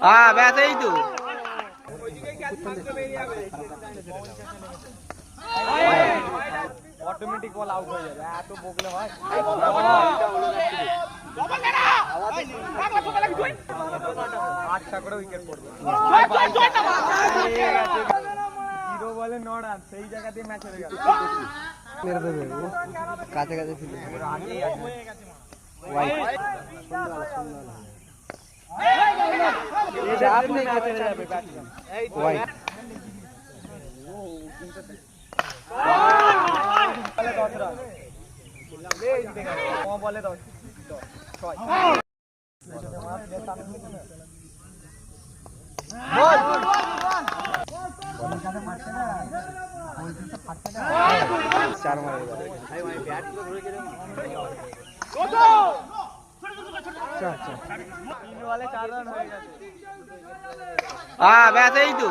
हाँ वैसे ही तो অটোমেটিক বল আউট হয়ে যাবে এত বকলে হয় আটটা করে উইকেট পড়বে জিরো বলে 9 রান সেই জায়গাতেই ম্যাচ হয়ে গেল মেরে দেবে কাছে কাছে ছিল আগেই হয়ে গেছে ওয়াইড এই আপনি ম্যাচ হেরে যাবে ব্যাটসম্যান ওয়াইড বলে 10 রান বলে 10 6 चार मारे तीन वाले 4 रन हो गए हाँ वैसे ही तो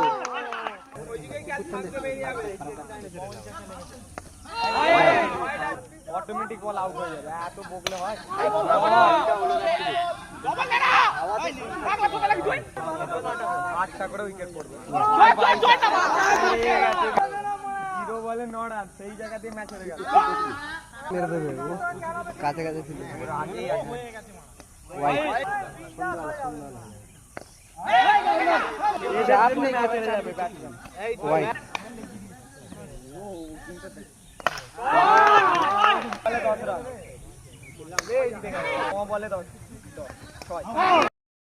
অটোমেটিক বল আউট হয়ে যাবে এত বকলে হয় আটটা করে উইকেট পড়বে জিরো বলে 9 রান সেই জায়গাতেই ম্যাচ হয়ে গেল মেরে দেবে কাছে কাছে ছিল আগেই হয়ে গেছে ওয়াইড আপনি ম্যাচ হেরে যাবে ব্যাটসম্যান ওয়াইড বলে 10 রান বলে 10 6